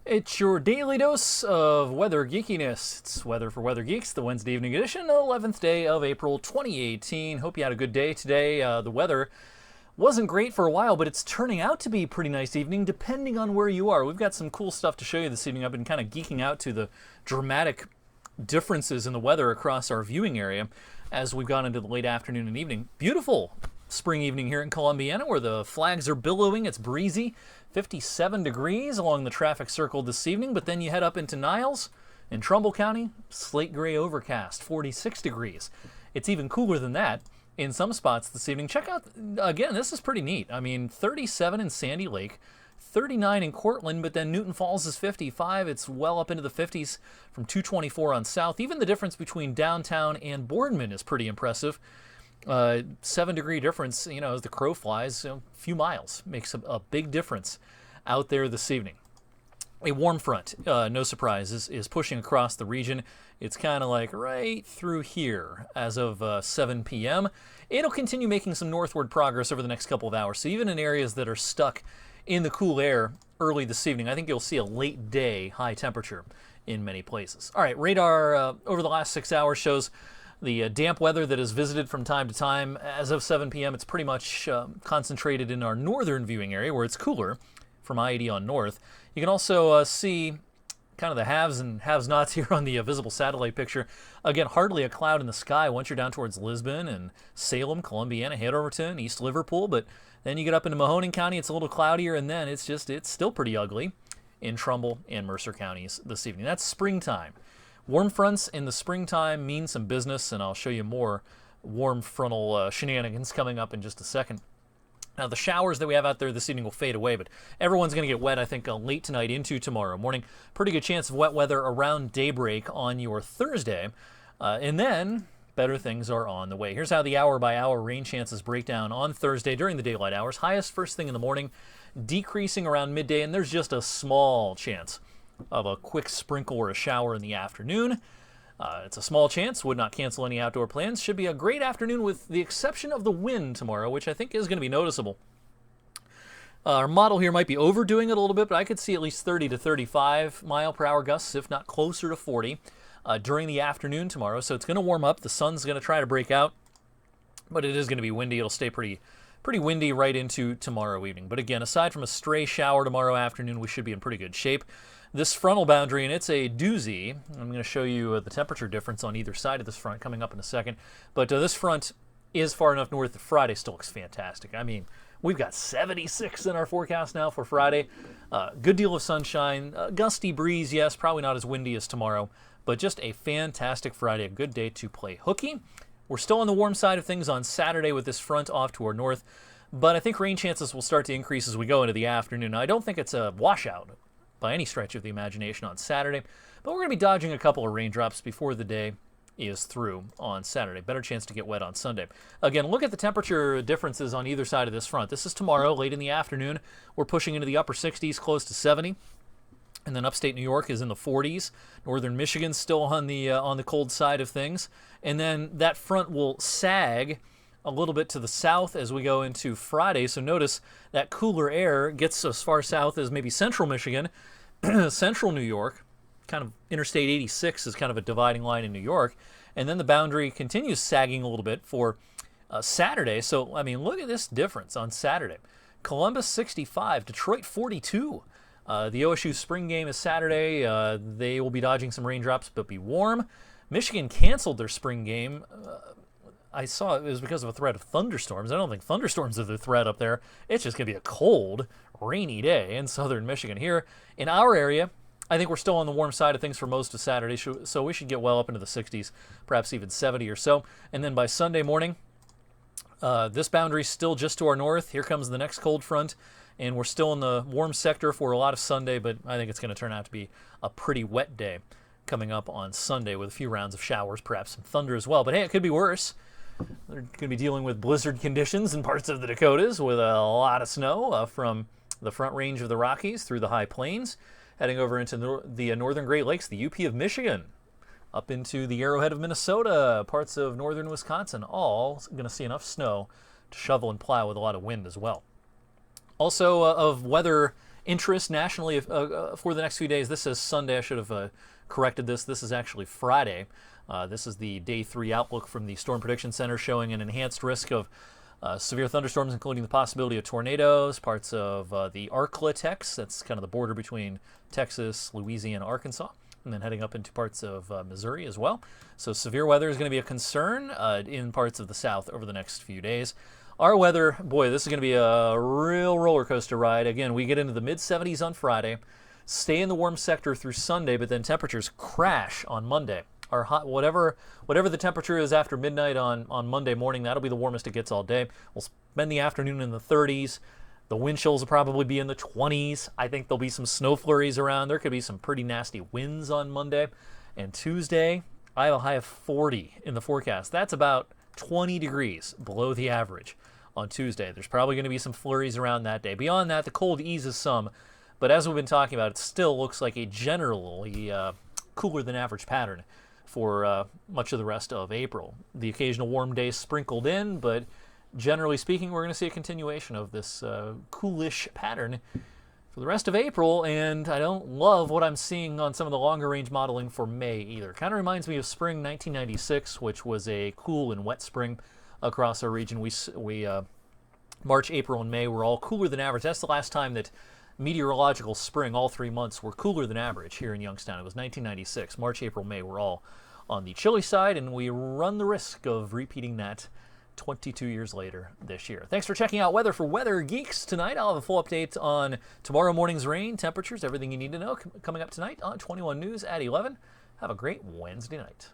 It's your daily dose of weather geekiness. It's Weather for Weather Geeks, the Wednesday evening edition, 11th day of April 2018. Hope you had a good day today. The weather wasn't great for a while, but it's turning out to be a pretty nice evening depending on where you are. We've got some cool stuff to show you this evening. I've been kind of geeking out to the dramatic differences in the weather across our viewing area as we've gone into the late afternoon and evening. Beautiful spring evening here in Columbiana where the flags are billowing. It's breezy. 57 degrees along the traffic circle this evening, but then you head up into Niles in Trumbull County, slate gray overcast, 46 degrees. It's even cooler than that in some spots this evening. Check out, again, this is pretty neat. I mean, 37 in Sandy Lake, 39 in Cortland, but then Newton Falls is 55. It's well up into the 50s from 224 on south. Even the difference between downtown and Boardman is pretty impressive. 7-degree difference, as the crow flies, a few miles makes a big difference out there this evening. A warm front, no surprise, is pushing across the region. It's kind of like right through here as of 7 p.m. It'll continue making some northward progress over the next couple of hours. So even in areas that are stuck in the cool air early this evening, I think you'll see a late day high temperature in many places. All right, radar over the last 6 hours shows the damp weather that is visited from time to time. As of 7 p.m., it's pretty much concentrated in our northern viewing area where it's cooler from I-80 on north. You can also see kind of the haves and have-nots here on the visible satellite picture. Again, hardly a cloud in the sky once you're down towards Lisbon and Salem, Columbiana, Hanoverton, East Liverpool. But then you get up into Mahoning County, it's a little cloudier, and then it's still pretty ugly in Trumbull and Mercer counties this evening. That's springtime. Warm fronts in the springtime mean some business, and I'll show you more warm frontal shenanigans coming up in just a second. Now, the showers that we have out there this evening will fade away, but everyone's going to get wet, I think, late tonight into tomorrow morning. Pretty good chance of wet weather around daybreak on your Thursday, and then better things are on the way. Here's how the hour-by-hour rain chances break down on Thursday during the daylight hours. Highest first thing in the morning, decreasing around midday, and there's just a small chance of a quick sprinkle or a shower in the afternoon. It's a small chance, would not cancel any outdoor plans. Should be a great afternoon with the exception of the wind tomorrow, which I think is going to be noticeable. Our model here might be overdoing it a little bit, but I could see at least 30 to 35 mile per hour gusts, if not closer to 40, during the afternoon tomorrow. So it's going to warm up. The sun's going to try to break out, but it is going to be windy. It'll stay pretty windy right into tomorrow evening. But again, aside from a stray shower tomorrow afternoon, we should be in pretty good shape. This frontal boundary, and it's a doozy. I'm going to show you the temperature difference on either side of this front coming up in a second. But this front is far enough north that Friday still looks fantastic. I mean, we've got 76 in our forecast now for Friday. Good deal of sunshine. Gusty breeze, yes, probably not as windy as tomorrow. But just a fantastic Friday, a good day to play hooky. We're still on the warm side of things on Saturday with this front off to our north. But I think rain chances will start to increase as we go into the afternoon. Now, I don't think it's a washout by any stretch of the imagination on Saturday, but we're going to be dodging a couple of raindrops before the day is through on Saturday. Better chance to get wet on Sunday. Again, look at the temperature differences on either side of this front. This is tomorrow, late in the afternoon. We're pushing into the upper 60s, close to 70. And then upstate New York is in the 40s. Northern Michigan's still on the cold side of things. And then that front will sag a little bit to the south as we go into Friday. So notice that cooler air gets as far south as maybe central Michigan, central New York, kind of Interstate 86 is kind of a dividing line in New York. And then the boundary continues sagging a little bit for Saturday. So, I mean, look at this difference on Saturday. Columbus 65, Detroit 42. The OSU spring game is Saturday. They will be dodging some raindrops but be warm. Michigan canceled their spring game. I saw it was because of a threat of thunderstorms. I don't think thunderstorms are the threat up there. It's just going to be a cold, rainy day in southern Michigan. Here in our area, I think we're still on the warm side of things for most of Saturday, so we should get well up into the 60s, perhaps even 70 or so. And then by Sunday morning, this boundary's still just to our north. Here comes the next cold front, and we're still in the warm sector for a lot of Sunday, but I think it's going to turn out to be a pretty wet day coming up on Sunday with a few rounds of showers, perhaps some thunder as well. But hey, it could be worse. They're going to be dealing with blizzard conditions in parts of the Dakotas with a lot of snow from the front range of the Rockies through the high plains, heading over into the northern Great Lakes, the UP of Michigan, up into the Arrowhead of Minnesota, parts of northern Wisconsin, all going to see enough snow to shovel and plow with a lot of wind as well. Also of weather interest nationally for the next few days. This says Sunday. I should have corrected this. This is actually Friday. This is the day 3 outlook from the Storm Prediction Center, showing an enhanced risk of severe thunderstorms, including the possibility of tornadoes, parts of the Arklatex, that's kind of the border between Texas, Louisiana, Arkansas, and then heading up into parts of Missouri as well. So severe weather is going to be a concern in parts of the south over the next few days. Our weather, boy, this is going to be a real roller coaster ride. Again, we get into the mid-70s on Friday, stay in the warm sector through Sunday, but then temperatures crash on Monday. Our hot, whatever the temperature is after midnight on Monday morning, that'll be the warmest it gets all day. We'll spend the afternoon in the 30s. The wind chills will probably be in the 20s. I think there'll be some snow flurries around. There could be some pretty nasty winds on Monday. And Tuesday, I have a high of 40 in the forecast. That's about 20 degrees below the average on Tuesday. There's probably going to be some flurries around that day. Beyond that, the cold eases some. But as we've been talking about, it still looks like a generally cooler than average pattern for much of the rest of April. The occasional warm day sprinkled in, but generally speaking, we're going to see a continuation of this coolish pattern for the rest of April, and I don't love what I'm seeing on some of the longer range modeling for May either. Kind of reminds me of spring 1996, which was a cool and wet spring across our region. We March, April, and May were all cooler than average. That's the last time that meteorological spring, all 3 months, were cooler than average here in Youngstown. It was 1996. March, April, May were all on the chilly side, and we run the risk of repeating that 22 years later this year. Thanks for checking out Weather for Weather Geeks tonight. I'll have a full update on tomorrow morning's rain, temperatures, everything you need to know coming up tonight on 21 News at 11. Have a great Wednesday night.